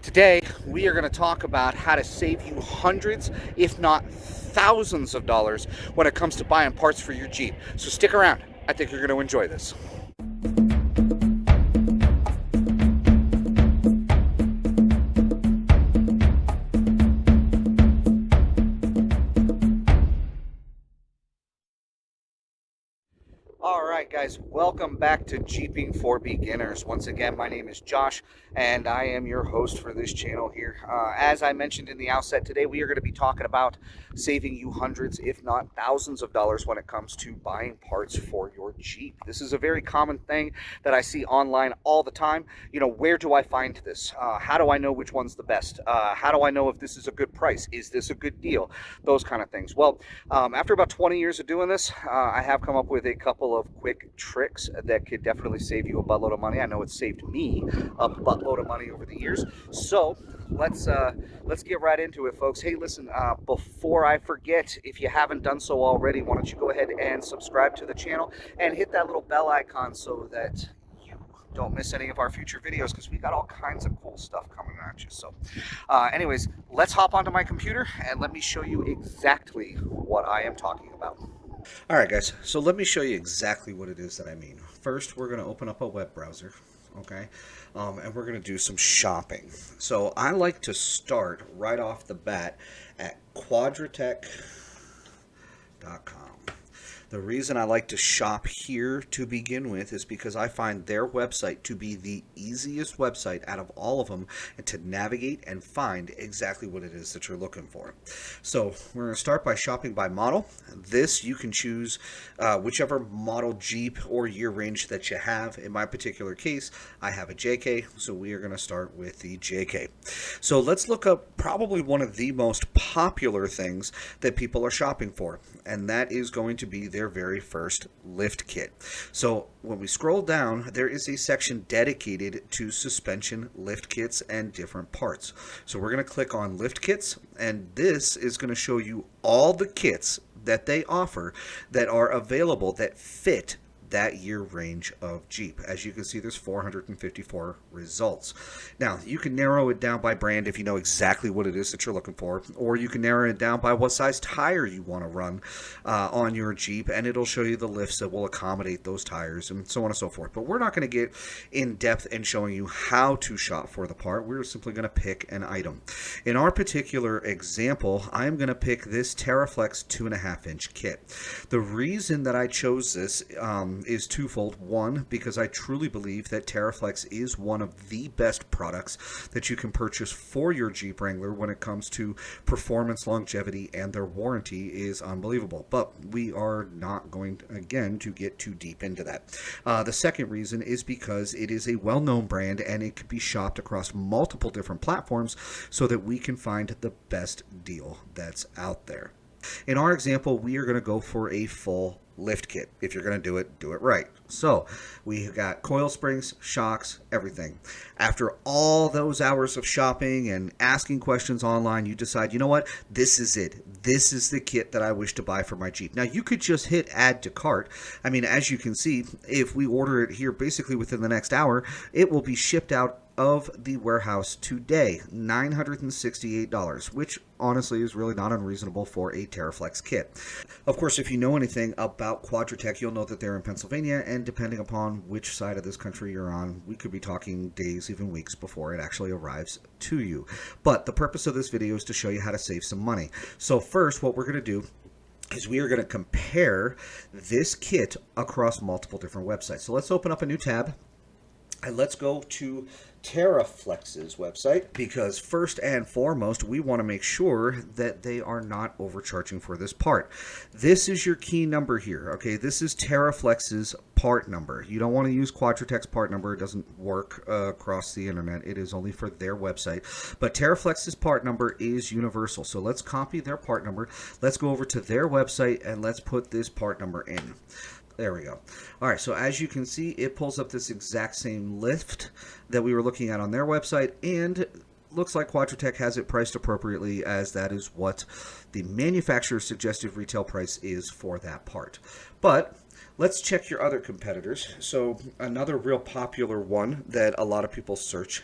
Today, we are going to talk about how to save you hundreds, if not thousands of dollars when it comes to buying parts for your Jeep. So stick around. I think you're going to enjoy this. All right, guys, welcome back to Jeeping for Beginners. Once again, my name is Josh, and I am your host for this channel here. As I mentioned in the outset, today we are going to be talking about saving you hundreds, if not thousands of dollars when it comes to buying parts for your Jeep. This is a very common thing that I see online all the time. You know, where do I find this? How do I know which one's the best? How do I know if this is a good price? Is this a good deal? Those kind of things. Well, after about 20 years of doing this, I have come up with a couple of quick tricks that could definitely save you a buttload of money. I know it's saved me a buttload of money over the years. So let's get right into it, folks. Hey, listen, before I forget, if you haven't done so already, why don't you go ahead and subscribe to the channel and hit that little bell icon so that you don't miss any of our future videos, because we got all kinds of cool stuff coming at you. So anyways, let's hop onto my computer and let me show you exactly what I am talking about. All right, guys, so let me show you exactly what it is that I mean. First, we're going to open up a web browser, okay, and we're going to do some shopping. So I like to start right off the bat at quadratec.com. The reason I like to shop here to begin with is because I find their website to be the easiest website out of all of them and to navigate and find exactly what it is that you're looking for. So we're going to start by shopping by model. This, you can choose whichever model Jeep or year range that you have. In my particular case, I have a JK, so we are going to start with the JK. So let's look up probably one of the most popular things that people are shopping for, and that is going to be their very first lift kit. So when we scroll down, there is a section dedicated to suspension lift kits and different parts. So we're going to click on lift kits, and this is going to show you all the kits that they offer that are available that fit that year range of Jeep. As you can see, there's 454 results. Now, you can narrow it down by brand if you know exactly what it is that you're looking for, or you can narrow it down by what size tire you want to run on your Jeep, and it'll show you the lifts that will accommodate those tires and so on and so forth. But we're not going to get in depth in showing you how to shop for the part. We're simply going to pick an item. In our particular example, I'm going to pick this TerraFlex 2.5-inch kit. The reason that I chose this is twofold. One, because I truly believe that TerraFlex is one of the best products that you can purchase for your Jeep Wrangler when it comes to performance, longevity, and their warranty is unbelievable. But we are not going, again, to get too deep into that. The second reason is because it is a well-known brand and it can be shopped across multiple different platforms so that we can find the best deal that's out there. In our example, we are going to go for a full lift kit. If you're going to do it right. So we got coil springs, shocks, everything. After all those hours of shopping and asking questions online, you decide, you know what, this is it. This is the kit that I wish to buy for my Jeep. Now, you could just hit add to cart. I mean, as you can see, if we order it here basically within the next hour, it will be shipped out of the warehouse today, $968, which honestly is really not unreasonable for a TerraFlex kit. Of course, if you know anything about Quadratec, you'll know that they're in Pennsylvania, and depending upon which side of this country you're on, we could be talking days, even weeks before it actually arrives to you. But the purpose of this video is to show you how to save some money. So first, what we're going to do is we are going to compare this kit across multiple different websites. So let's open up a new tab. And let's go to TerraFlex's website, because first and foremost, we want to make sure that they are not overcharging for this part. This is your key number here, okay? This is TerraFlex's part number. You don't want to use Quadratec's part number. It doesn't work across the internet. It is only for their website. But TerraFlex's part number is universal. So let's copy their part number. Let's go over to their website and let's put this part number in. There we go. All right, so as you can see, it pulls up this exact same lift that we were looking at on their website, and looks like Quadratec has it priced appropriately, as that is what the manufacturer's suggested retail price is for that part. But let's check your other competitors. So another real popular one that a lot of people search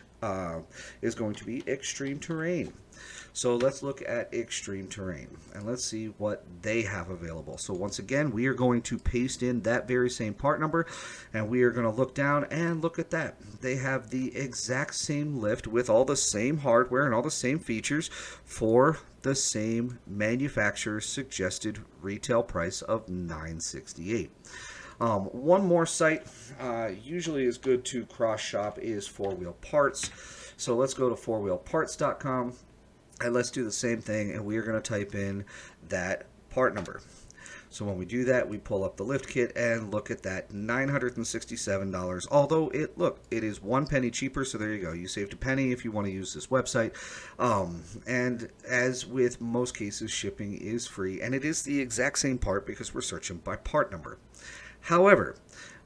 is going to be Extreme Terrain. So let's look at Extreme Terrain and let's see what they have available. So once again, we are going to paste in that very same part number and we are going to look down and look at that. They have the exact same lift with all the same hardware and all the same features for the same manufacturer's suggested retail price of $968. One more site usually is good to cross shop is 4Wheel Parts. So let's go to 4wheelparts.com and let's do the same thing, and we are going to type in that part number. So when we do that, we pull up the lift kit and look at that $967. Although it is 1 penny cheaper, so there you go. You saved a penny if you want to use this website. And as with most cases, shipping is free, and it is the exact same part because we're searching by part number. However,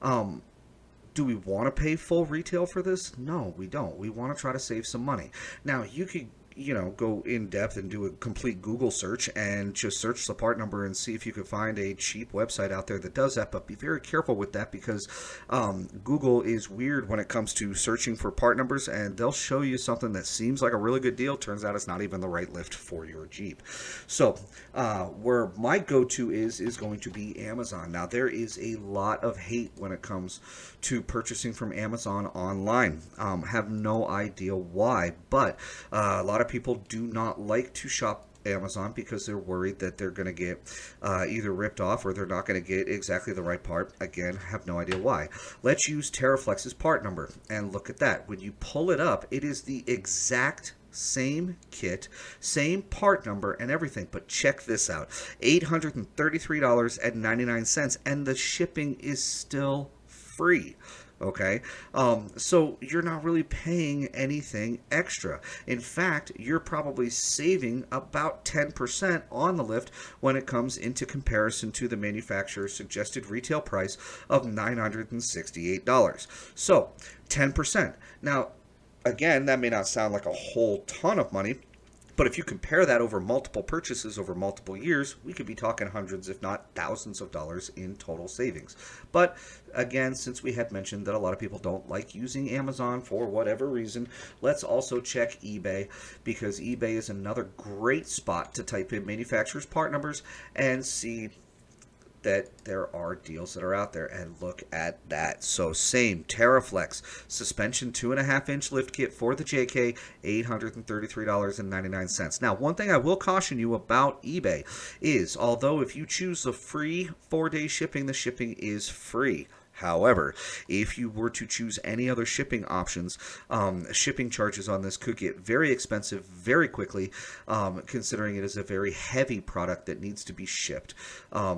do we want to pay full retail for this? No, we don't. We want to try to save some money. Now, you could go in depth and do a complete Google search and just search the part number and see if you could find a cheap website out there that does that. But be very careful with that because Google is weird when it comes to searching for part numbers, and they'll show you something that seems like a really good deal. Turns out it's not even the right lift for your Jeep. So where my go-to is going to be Amazon. Now, there is a lot of hate when it comes to purchasing from Amazon online. Have no idea why, but a lot of people do not like to shop Amazon because they're worried that they're going to get either ripped off or they're not going to get exactly the right part. Again, have no idea why. Let's use TerraFlex's part number and look at that. When you pull it up, it is the exact same kit, same part number and everything, but check this out, $833.99, and the shipping is still free. Okay, so you're not really paying anything extra. In fact, you're probably saving about 10% on the lift when it comes into comparison to the manufacturer's suggested retail price of $968. So 10%. Now, again, that may not sound like a whole ton of money, but if you compare that over multiple purchases over multiple years, we could be talking hundreds, if not thousands of dollars in total savings. But again, since we had mentioned that a lot of people don't like using Amazon for whatever reason, let's also check eBay, because eBay is another great spot to type in manufacturer's part numbers and see that there are deals that are out there, and look at that. So same TerraFlex suspension 2.5-inch lift kit for the JK, $833.99. Now, one thing I will caution you about eBay is, although if you choose the free 4-day shipping, the shipping is free. However, if you were to choose any other shipping options, shipping charges on this could get very expensive very quickly, considering it is a very heavy product that needs to be shipped.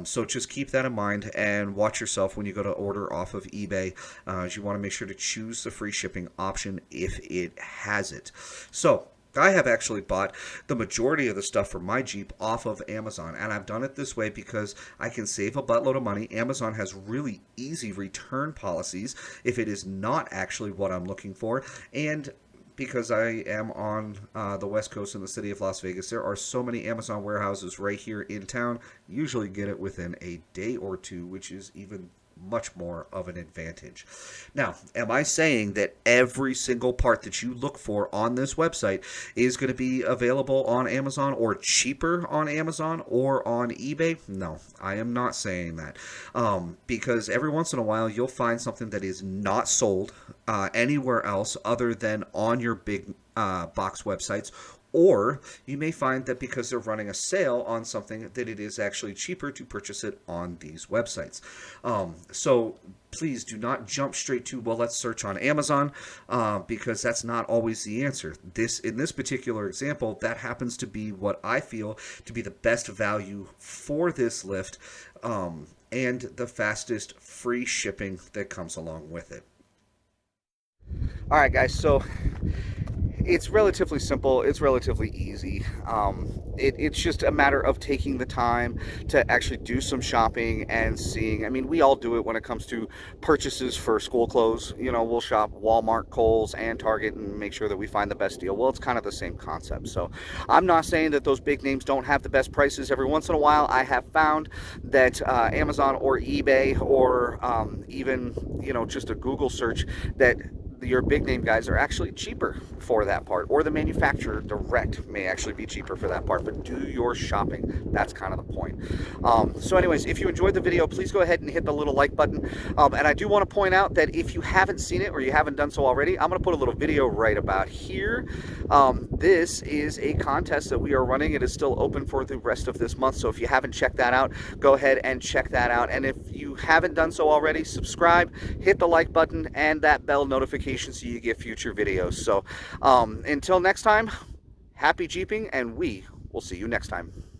So just keep that in mind and watch yourself when you go to order off of eBay, as you want to make sure to choose the free shipping option if it has it. So I have actually bought the majority of the stuff for my Jeep off of Amazon, and I've done it this way because I can save a buttload of money. Amazon has really easy return policies if it is not actually what I'm looking for, and because I am on the West Coast in the city of Las Vegas, there are so many Amazon warehouses right here in town. Usually get it within a day or two, which is even much more of an advantage. Now, am I saying that every single part that you look for on this website is going to be available on Amazon or cheaper on Amazon or on eBay? No, I am not saying that, because every once in a while you'll find something that is not sold anywhere else other than on your big box websites. Or you may find that because they're running a sale on something, that it is actually cheaper to purchase it on these websites. So please do not jump straight to, well, let's search on Amazon, because that's not always the answer. In this particular example, that happens to be what I feel to be the best value for this lift, and the fastest free shipping that comes along with it. All right, guys, so It's relatively simple. It's relatively easy. It's just a matter of taking the time to actually do some shopping and seeing. I mean, we all do it when it comes to purchases for school clothes. You know, we'll shop Walmart, Kohl's, and Target and make sure that we find the best deal. Well, it's kind of the same concept. So I'm not saying that those big names don't have the best prices. Every once in a while, I have found that Amazon or eBay or even, you know, just a Google search, that your big name guys are actually cheaper for that part, or the manufacturer direct may actually be cheaper for that part. But do your shopping. That's kind of the point. So anyways, if you enjoyed the video, please go ahead and hit the little like button. And I do want to point out that if you haven't seen it or you haven't done so already, I'm going to put a little video right about here. This is a contest that we are running. It is still open for the rest of this month. So if you haven't checked that out, go ahead and check that out. And if you haven't done so already, subscribe, hit the like button, and that bell notification so you get future videos. So until next time, happy Jeeping, and we will see you next time.